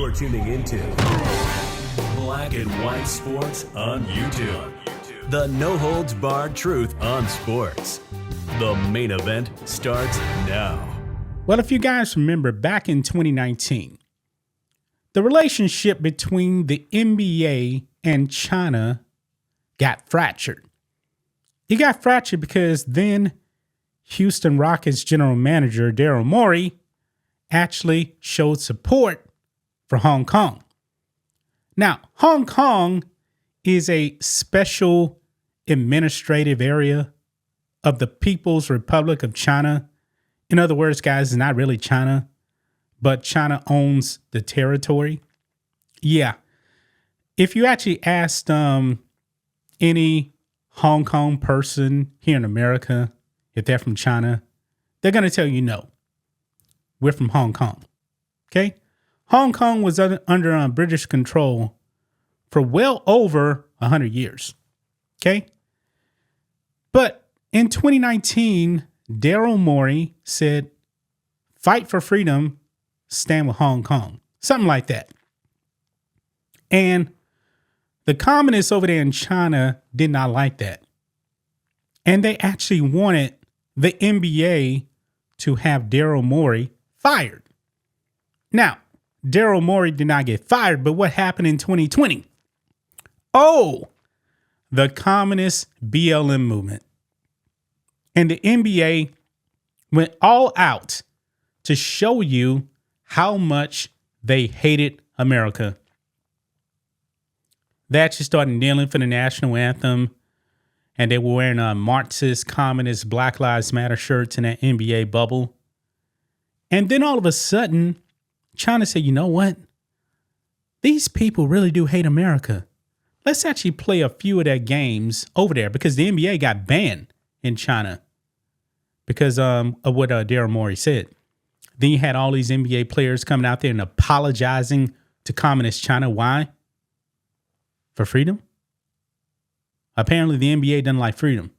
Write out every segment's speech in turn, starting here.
You're tuning into Black and White Sports on YouTube. The no-holds-barred truth on sports. The main event starts now. Well, if you guys remember back in 2019, the relationship between the NBA and China got fractured. It got fractured because then Houston Rockets general manager Daryl Morey actually showed support for Hong Kong. Now, Hong Kong is a special administrative area of the People's Republic of China. In other words, guys, it's not really China, but China owns the territory. Yeah. If you actually asked any Hong Kong person here in America, if they're from China, they're going to tell you no. We're from Hong Kong. Okay? Hong Kong was under British control for well over 100 years. Okay? But in 2019, Daryl Morey said, fight for freedom, stand with Hong Kong. Something like that. And the communists over there in China did not like that. And they actually wanted the NBA to have Daryl Morey fired. Now, Daryl Morey did not get fired, but what happened in 2020? Oh, the communist BLM movement. And the NBA went all out to show you how much they hated America. They actually started kneeling for the national anthem, and they were wearing Marxist, communist, Black Lives Matter shirts in that NBA bubble. And then all of a sudden, China said, you know what? These people really do hate America. Let's actually play a few of their games over there, because the NBA got banned in China because of what Daryl Morey said. Then you had all these NBA players coming out there and apologizing to communist China. Why? For freedom? Apparently the NBA doesn't like freedom.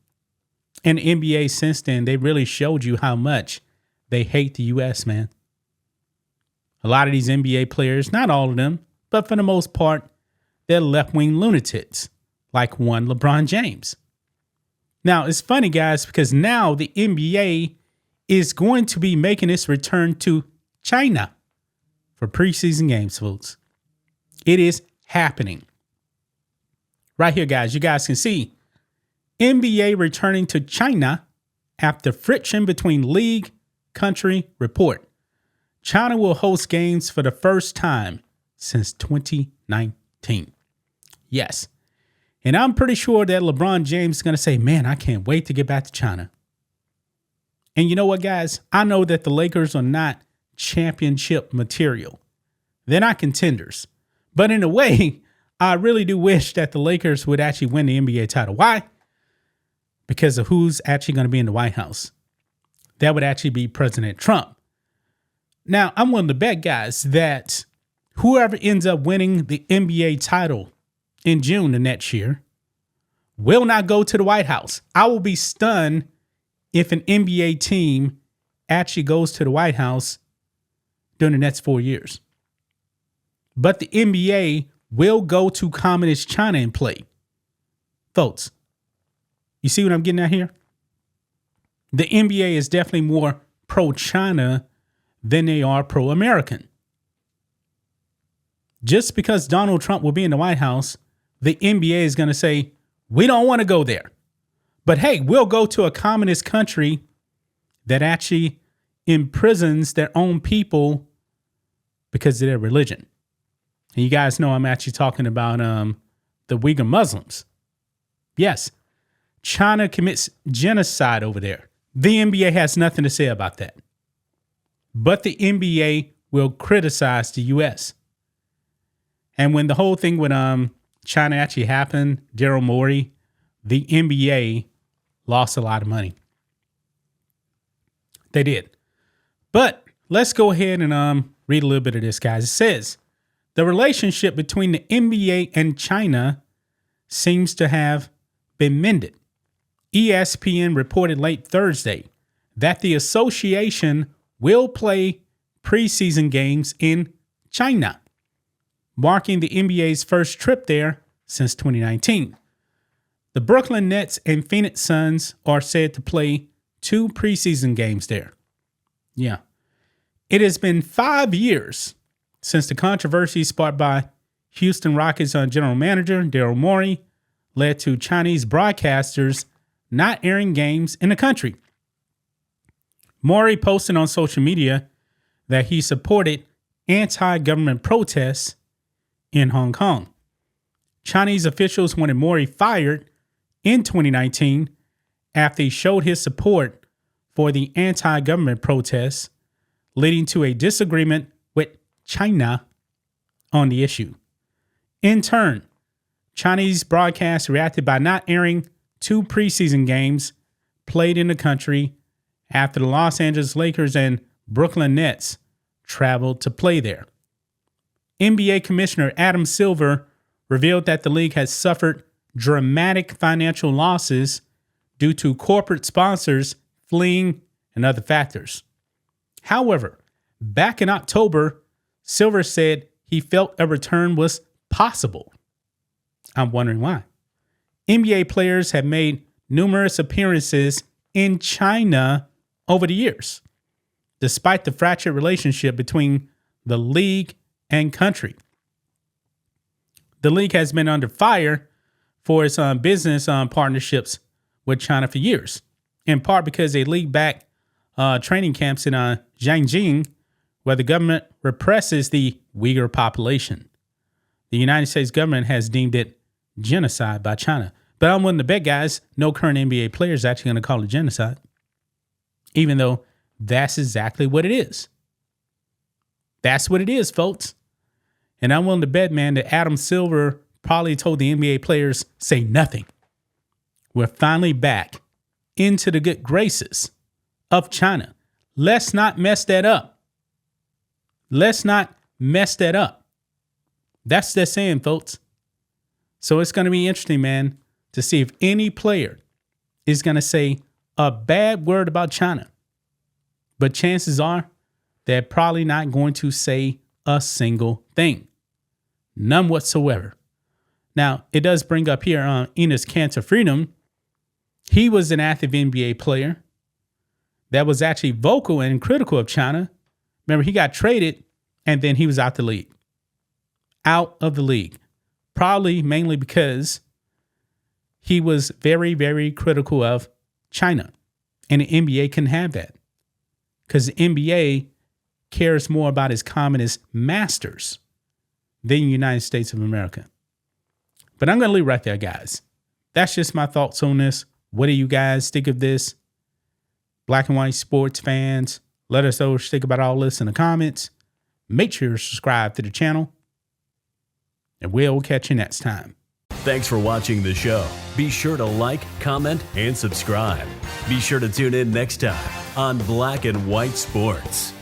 And the NBA since then, they really showed you how much they hate the U.S., man. A lot of these NBA players, not all of them, but for the most part, they're left-wing lunatics, like one LeBron James. Now, it's funny, guys, because now the NBA is going to be making its return to China for preseason games, folks. It is happening. Right here, guys, you guys can see NBA returning to China after friction between league, country report. China will host games for the first time since 2019. Yes. And I'm pretty sure that LeBron James is going to say, man, I can't wait to get back to China. And you know what, guys? I know that the Lakers are not championship material. They're not contenders. But in a way, I really do wish that the Lakers would actually win the NBA title. Why? Because of who's actually going to be in the White House. That would actually be President Trump. Now, I'm willing to bet, guys, that whoever ends up winning the NBA title in June of next year will not go to the White House. I will be stunned if an NBA team actually goes to the White House during the next 4 years. But the NBA will go to communist China and play. Folks, you see what I'm getting at here? The NBA is definitely more pro-China than they are pro-American. Just because Donald Trump will be in the White House, the NBA is going to say, we don't want to go there. But hey, we'll go to a communist country that actually imprisons their own people because of their religion. And you guys know I'm actually talking about the Uyghur Muslims. Yes, China commits genocide over there. The NBA has nothing to say about that. But the NBA will criticize the U.S. And when the whole thing with China actually happened, Daryl Morey, the NBA lost a lot of money. They did. But let's go ahead and read a little bit of this, guys. It says, the relationship between the NBA and China seems to have been mended. ESPN reported late Thursday that the association will play preseason games in China. marking the NBA's first trip there since 2019. The Brooklyn Nets and Phoenix Suns are said to play 2 preseason games there. Yeah. It has been 5 years since the controversy sparked by Houston Rockets general manager Daryl Morey led to Chinese broadcasters not airing games in the country. Morey posted on social media that he supported anti-government protests in Hong Kong. Chinese officials wanted Morey fired in 2019 after he showed his support for the anti-government protests, leading to a disagreement with China on the issue. In turn, Chinese broadcasts reacted by not airing 2 preseason games played in the country after the Los Angeles Lakers and Brooklyn Nets traveled to play there. NBA Commissioner Adam Silver revealed that the league has suffered dramatic financial losses due to corporate sponsors fleeing and other factors. However, back in October, Silver said he felt a return was possible. I'm wondering why. NBA players have made numerous appearances in China over the years, despite the fractured relationship between the league and country. The league has been under fire for its business partnerships with China for years, in part because they lead back training camps in Xinjiang, where the government represses the Uyghur population. The United States government has deemed it genocide by China. But I'm willing to bet, guys, no current NBA player is actually going to call it genocide, even though that's exactly what it is. That's what it is, folks. And I'm willing to bet, man, that Adam Silver probably told the NBA players, say nothing. We're finally back into the good graces of China. Let's not mess that up. Let's not mess that up. That's the saying, folks. So it's going to be interesting, man, to see if any player is going to say a bad word about China. But chances are they're probably not going to say a single thing. None whatsoever. Now, it does bring up here Enos Kanter Freedom. He was an active NBA player that was actually vocal and critical of China. Remember, he got traded and then he was out the league. Out of the league. Probably mainly because he was very, very critical of China. And the NBA can have that. Because the NBA cares more about its communist masters than the United States of America. But I'm going to leave right there, guys. That's just my thoughts on this. What do you guys think of this? Black and white sports fans, let us know what you think about all this in the comments. Make sure you subscribe to the channel. And we'll catch you next time. Thanks for watching the show. Be sure to like, comment, and subscribe. Be sure to tune in next time on Black and White Sports.